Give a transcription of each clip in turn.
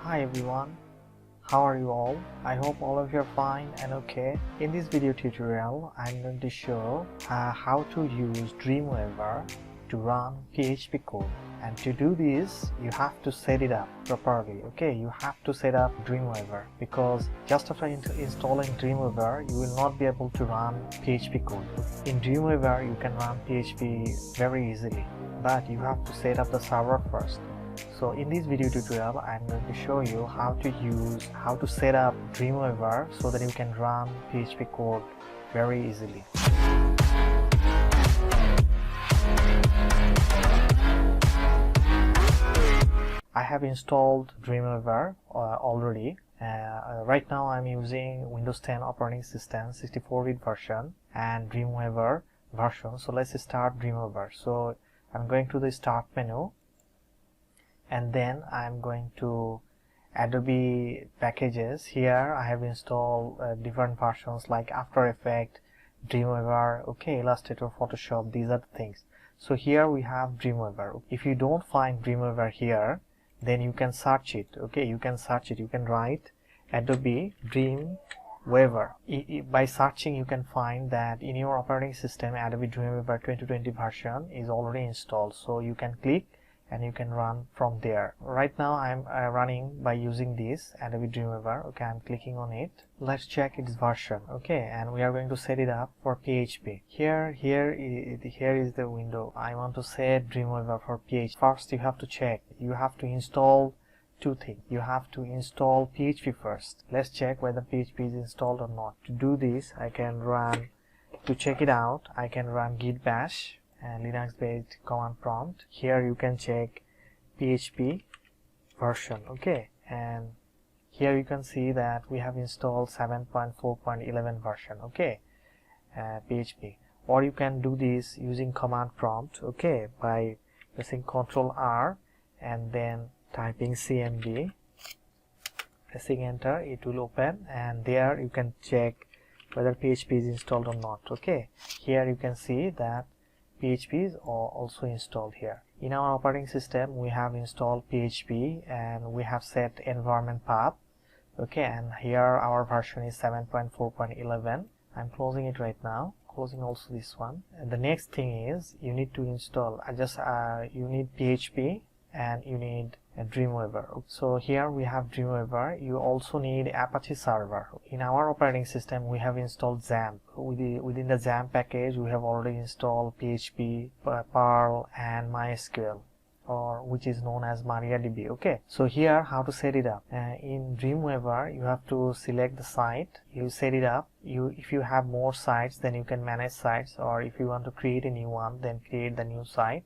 Hi everyone, how are you all? I hope all of you are fine and okay. In this video tutorial, I'm going to show how to use Dreamweaver to run PHP code. And to do this, you have to set it up properly. Okay, you have to set up Dreamweaver, because just after installing Dreamweaver, you will not be able to run PHP code. In Dreamweaver, you can run PHP very easily, but you have to set up the server first. So in this video tutorial, I'm going to show you how to set up Dreamweaver so that you can run PHP code very easily. I have installed Dreamweaver already. Right now I'm using Windows 10 operating system 64-bit version and Dreamweaver version. So let's start Dreamweaver. So I'm going to the start menu, and then I'm going to Adobe packages. Here I have installed different versions like After Effects, Dreamweaver, okay, Illustrator, Photoshop. These are the things. So here we have Dreamweaver. If you don't find Dreamweaver here, then you can search it. Okay, you can search it. You can write Adobe Dreamweaver. By searching, you can find that in your operating system Adobe Dreamweaver 2020 version is already installed. So you can click and you can run from there. Right now I'm running by using this Adobe Dreamweaver. Okay, I'm clicking on it. Let's check its version. Okay, and we are going to set it up for PHP. Here is the window. I want to set Dreamweaver for PHP. First you have to check. You have to install two things. You have to install PHP first. Let's check whether PHP is installed or not. To do this, I can run, to check it out, I can run git bash and Linux-based command prompt. Here you can check PHP version. Okay, and here you can see that we have installed 7.4.11 version. Okay, PHP. Or you can do this using command prompt. Okay, by pressing Ctrl R and then typing CMD, pressing enter, it will open, and there you can check whether PHP is installed or not. Okay, here you can see that PHP is also installed here. In our operating system, we have installed PHP and we have set environment path. Okay, and here our version is 7.4.11. I'm closing it right now. Closing also this one. And the next thing is you need to install. You need PHP and you need a Dreamweaver. So here we have Dreamweaver. You also need Apache server. In our operating system, we have installed XAMPP. Within the XAMPP package, we have already installed PHP, Perl, and MySQL, or which is known as MariaDB. Okay, so here how to set it up. In Dreamweaver, you have to select the site. You set it up. If you have more sites, then you can manage sites, or if you want to create a new one, then create the new site.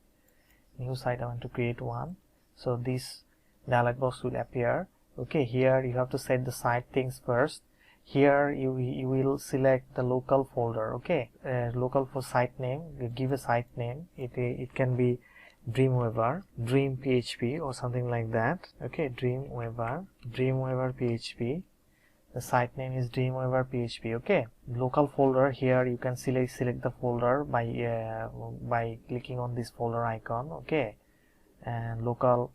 New site, I want to create one. So this dialog box will appear. Okay, here you have to set the site things first. Here you will select the local folder. Okay, local for site name. You give a site name. It can be Dreamweaver, Dream PHP, or something like that. Okay, Dreamweaver PHP. The site name is Dreamweaver PHP. Okay, local folder. Here you can select the folder by clicking on this folder icon. Okay, and local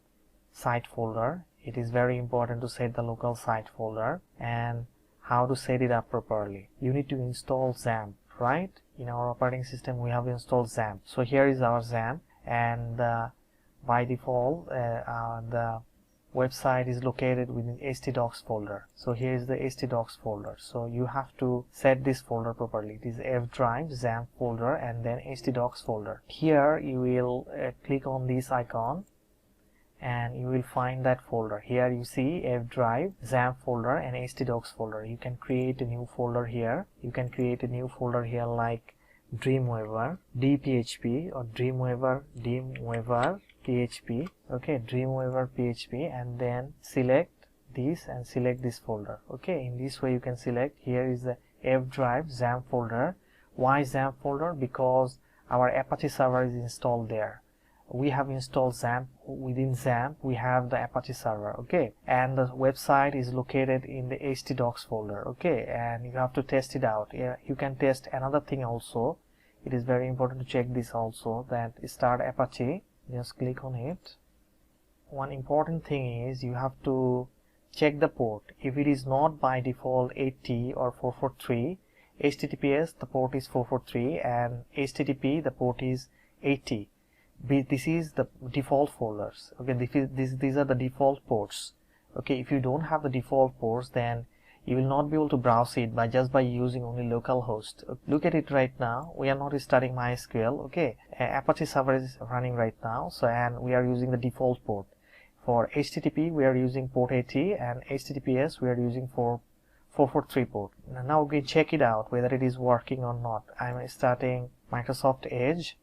site folder. It is very important to set the local site folder. And how to set it up properly. You need to install XAMPP, right? In our operating system, we have installed XAMPP. So here is our XAMPP, and by default, the website is located within htdocs folder. So here is the htdocs folder. So you have to set this folder properly. It is F drive, XAMPP folder, and then htdocs folder. Here you will click on this icon and you will find that folder. Here you see F drive, XAMPP folder, and htdocs folder. You can create a new folder here. You can create a new folder here like Dreamweaver DPHP or Dreamweaver PHP. Okay, Dreamweaver PHP, and then select this and select this folder. Okay, in this way you can select. Here is the F drive XAMPP folder. Why XAMPP folder? Because our Apache server is installed there. We have installed XAMPP. Within XAMPP we have the Apache server. Okay, and the website is located in the htdocs folder. Okay, and you have to test it out. You can test another thing also. It is very important to check this also, that start Apache. Just click on it. One important thing is you have to check the port. If it is not by default 80 or 443, HTTPS the port is 443 and HTTP the port is 80. This is the default folders. Okay, these are the default ports. Okay, if you don't have the default ports, then you will not be able to browse it just by using only localhost. Look at it right now. We are not starting MySQL. Okay, Apache server is running right now. So, and we are using the default port. For HTTP, we are using port 80, and HTTPS we are using for 443 port. Now we can check it out whether it is working or not. I'm starting Microsoft Edge.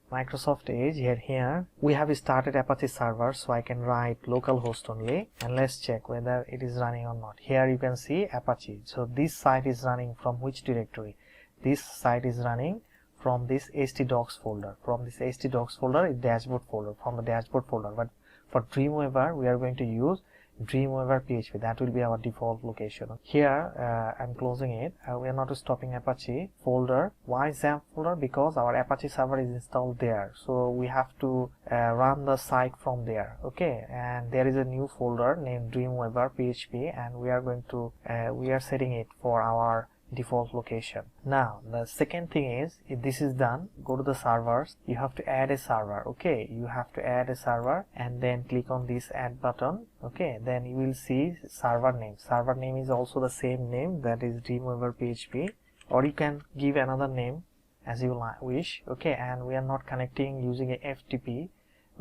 Here we have started Apache server, so I can write localhost only, and let's check whether it is running or not. Here you can see Apache. So this site is running from which directory? This site is running from this htdocs folder. From this htdocs folder is dashboard folder, from the dashboard folder. But for Dreamweaver, we are going to use Dreamweaver PHP. That will be our default location. Here I'm closing it. We are not stopping Apache folder. Why XAMPP folder? Because our Apache server is installed there, so we have to run the site from there. Okay, and there is a new folder named Dreamweaver PHP, and we are going to we are setting it for our default location. Now the second thing is, if this is done, go to the servers. You have to add a server. Okay, you have to add a server and then click on this add button. Okay, then you will see server name. Server name is also the same name, that is Dreamweaver PHP, or you can give another name as you wish. Okay, and we are not connecting using a FTP.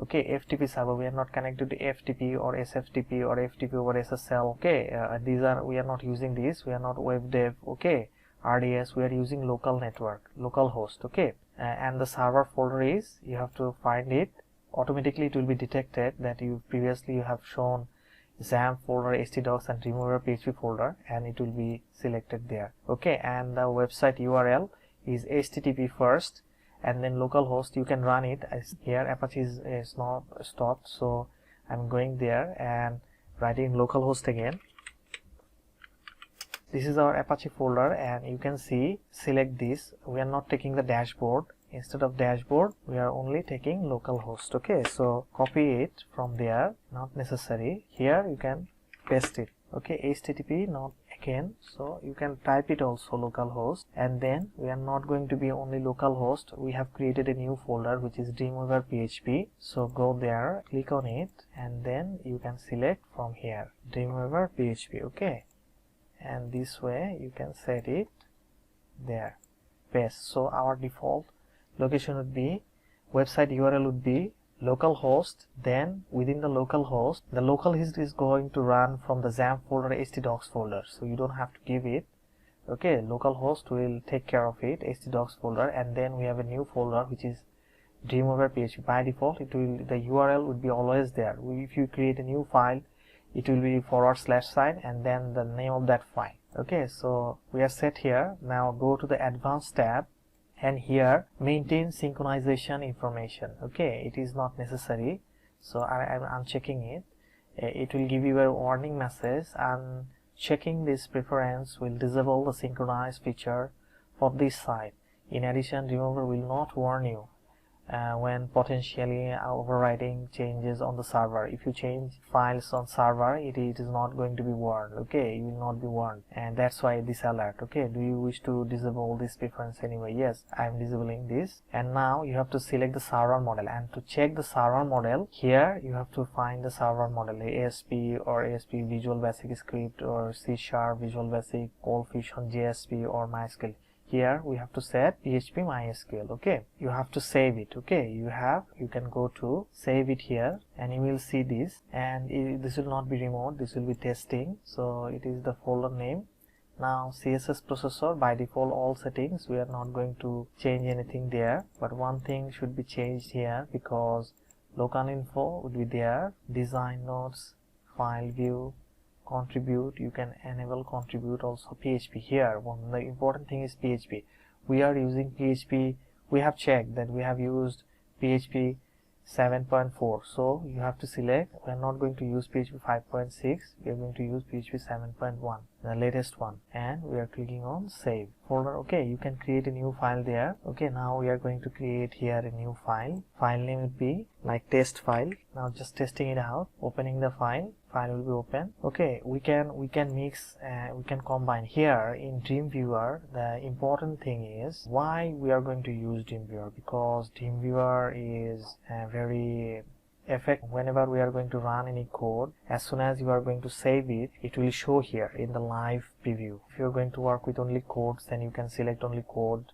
Okay, FTP server, we are not connected to FTP or SFTP or FTP over SSL. Okay, we are not using this. We are not web dev. Okay, RDS, we are using local network, local host. Okay, and the server folder is, you have to find it. Automatically it will be detected that you previously have shown XAMPP folder, htdocs and Dreamweaver PHP folder, and it will be selected there. Okay, and the website URL is HTTP first, and then localhost. You can run it as here. Apache is not stopped, so I'm going there and writing localhost again. This is our Apache folder, and you can see, select this. We are not taking the dashboard. Instead of dashboard, we are only taking localhost. Okay, so copy it from there, not necessary. Here you can paste it. Okay, HTTP, not again, so you can type it also localhost, and then we are not going to be only localhost. We have created a new folder which is Dreamweaver PHP. So go there, click on it, and then you can select from here Dreamweaver PHP. Okay, and this way you can set it there, paste. So our default location would be, website URL would be localhost. Then within the localhost, the localhost is going to run from the XAMPP folder, htdocs folder, so you don't have to give it. Okay, localhost will take care of it, htdocs folder, and then we have a new folder which is Dreamweaver PHP. By default, the URL would be always there. If you create a new file, it will be / sign and then the name of that file. Okay, so we are set here. Now go to the advanced tab, and here maintain synchronization information. Okay, it is not necessary, so I'm unchecking it. It will give you a warning message, and checking this preference will disable the synchronize feature for this site. In addition, Dreamweaver will not warn you when potentially overriding changes on the server. If you change files on server, it is not going to be warned. Okay, you will not be warned, and that's why this alert. Okay, do you wish to disable this preference anyway? Yes, I am disabling this. And now you have to select the server model, and to check the server model, here you have to find the server model, ASP or ASP Visual Basic Script, or C# Visual Basic, Cold Fusion JSP, or MySQL. Here we have to set PHP MySQL. Okay, you have to save it. Okay, you can go to save it here, and you will see this, and this will not be removed, this will be testing. So it is the folder name. Now CSS processor, by default all settings, we are not going to change anything there, but one thing should be changed here, because local info would be there, design notes, file view, contribute. You can enable contribute also. PHP, here the important thing is PHP. We are using PHP. We have checked that we have used PHP 7.4, so you have to select. We are not going to use PHP 5.6, we are going to use PHP 7.1, the latest one, and we are clicking on save folder. Okay, you can create a new file there. Okay, now we are going to create here a new file. File name would be like test file. Now just testing it out, opening the file. file will be open. Okay, we can mix, we can combine. Here in Dreamweaver, the important thing is why we are going to use Dreamweaver, because Dreamweaver is very effective. Whenever we are going to run any code, as soon as you are going to save it, it will show here in the live preview. If you are going to work with only codes, then you can select only code.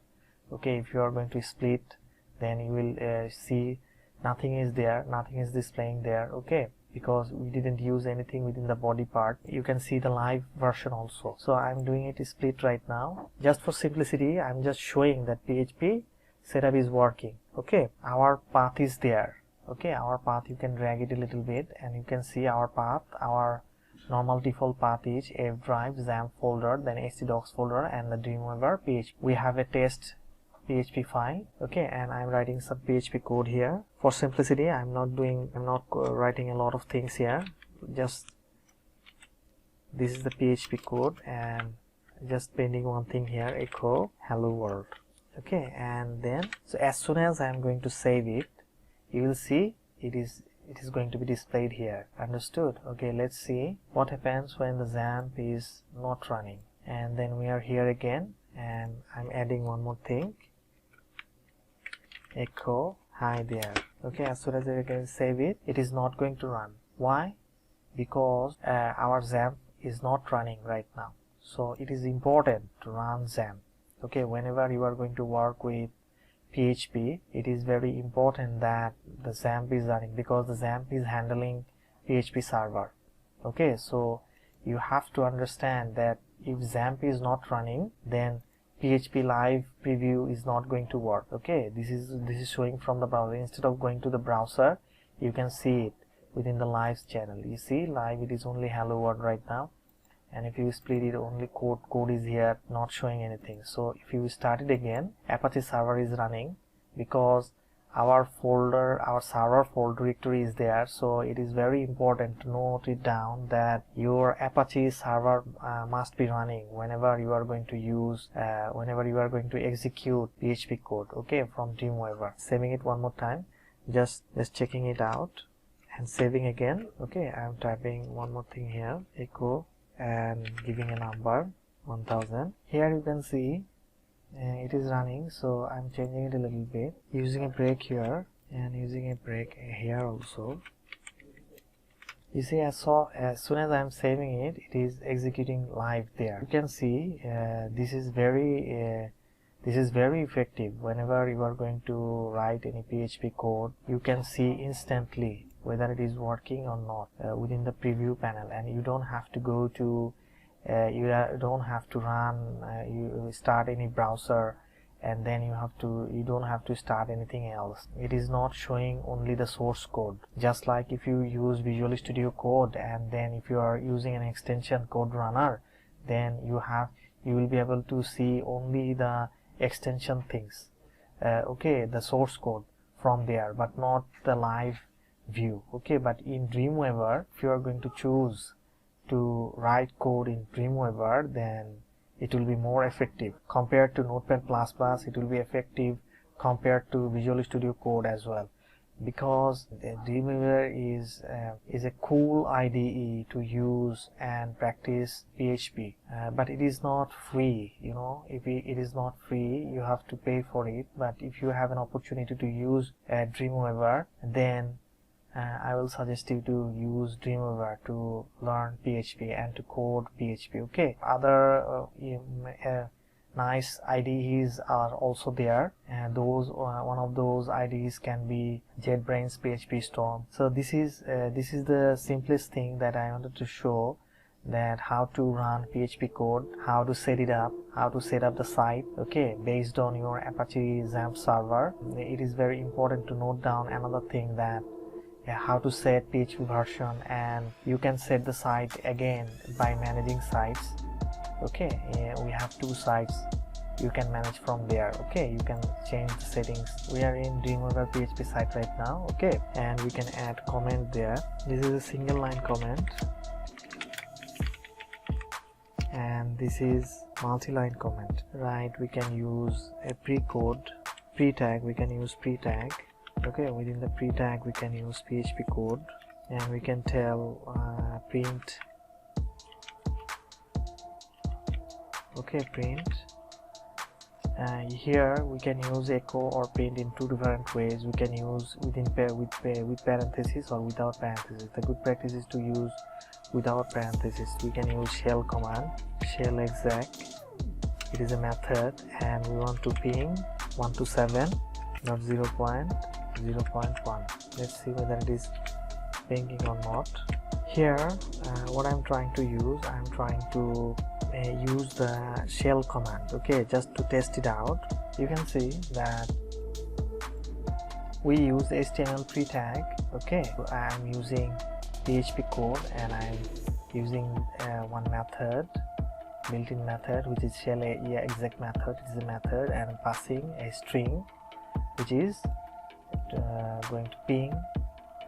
Okay, if you are going to split, then you will see nothing is there, nothing is displaying there. Okay, because we didn't use anything within the body part. You can see the live version also. So I'm doing it split right now. Just for simplicity, I'm just showing that PHP setup is working. Okay, our path is there. Okay, our path, you can drag it a little bit and you can see our path. Our normal default path is F drive, XAMPP folder, then htdocs folder, and the Dreamweaver PHP. We have a test PHP file. Okay, and I'm writing some PHP code here. For simplicity, I'm not writing a lot of things here. Just this is the PHP code, and just pending one thing here, echo hello world. Okay, and then so as soon as I'm going to save it, you will see it is going to be displayed here. Understood? Okay, let's see what happens when the XAMPP is not running. And then we are here again, and I'm adding one more thing, echo hi there. Okay, as soon as I can save it, it is not going to run. Why? Because our XAMPP is not running right now. So it is important to run XAMPP. Okay, whenever you are going to work with PHP, it is very important that the XAMPP is running, because the XAMPP is handling PHP server. Okay, so you have to understand that if XAMPP is not running, then PHP live preview is not going to work. Okay, this is showing from the browser. Instead of going to the browser, you can see it within the live channel. You see live, it is only hello world right now, and if you split it, only code is here, not showing anything. So if you start it again, Apache server is running, because our server folder directory is there. So it is very important to note it down that your Apache server must be running whenever you are going to use whenever you are going to execute PHP code. Okay, from Dreamweaver. Saving it one more time, just checking it out and saving again. Okay, I'm typing one more thing here, echo, and giving a number 1000. Here you can see it is running, so I'm changing it a little bit, using a break here and using a break here also. You see, as soon as I'm saving it, it is executing live there. You can see this is very effective. Whenever you are going to write any PHP code, you can see instantly whether it is working or not within the preview panel, and you don't have to go to you don't have to run you start any browser, and then you don't have to start anything else. It is not showing only the source code. Just like if you use Visual Studio Code, and then if you are using an extension code runner, then you will be able to see only the extension things, okay, the source code from there, but not the live view. Okay, but in Dreamweaver, if you are going to choose to write code in Dreamweaver, then it will be more effective compared to Notepad++. It will be effective compared to Visual Studio Code as well, because Dreamweaver is a cool IDE to use and practice PHP, but it is not free. You know, if it is not free, you have to pay for it. But if you have an opportunity to use Dreamweaver, then I will suggest you to use Dreamweaver to learn PHP and to code PHP. Okay, other nice IDEs are also there, and one of those IDEs can be JetBrains PHP Storm. So this is the simplest thing that I wanted to show, that how to run PHP code, how to set it up, how to set up the site, okay, based on your Apache XAMPP server. It is very important to note down another thing, that how to set PHP version, and you can set the site again by managing sites. Okay, we have 2 sites you can manage from there. Okay, you can change the settings. We are in Dreamweaver PHP site right now. Okay, and we can add comment there. This is a single line comment, and this is multi-line comment. Right, we can use a pre-tag. We can use pre-tag. Okay, within the pre-tag we can use PHP code, and we can tell print. Okay, print. Here we can use echo or print in two different ways. We can use with parentheses or without parentheses. The good practice is to use without parentheses. We can use shell command, shell exec. It is a method, and we want to ping 127 not 0.0.1. let's see whether it is pinging or not. Here what I'm trying to use, use the shell command, okay, just to test it out. You can see that we use HTML pre-tag. Okay, so I'm using PHP code, and I'm using one method, built-in method, which is shell exec method. It is a method, and I'm passing a string which is going to ping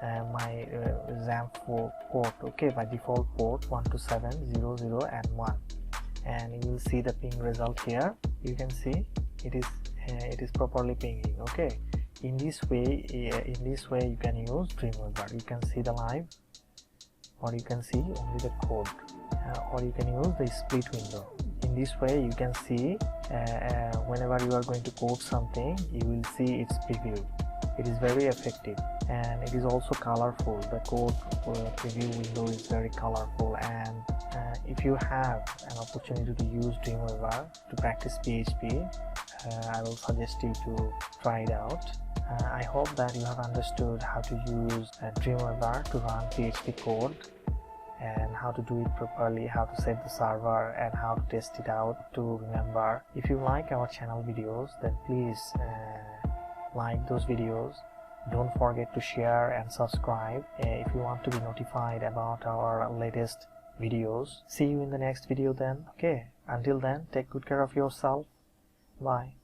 my XAMPP port, okay, by default port 127.0.0 and 1, and you will see the ping result here. You can see it is properly pinging. Okay, in this way you can use Dreamweaver. You can see the live, or you can see only the code, or you can use the split window. In this way you can see whenever you are going to code something, you will see its preview. It is very effective, and it is also colorful. The code preview window is very colorful, and if you have an opportunity to use Dreamweaver to practice PHP, I will suggest you to try it out. I hope that you have understood how to use Dreamweaver to run PHP code, and how to do it properly, how to set the server, and how to test it out to remember. If you like our channel videos, then please like those videos. Don't forget to share and subscribe if you want to be notified about our latest videos. See you in the next video then. Okay, until then, take good care of yourself. Bye.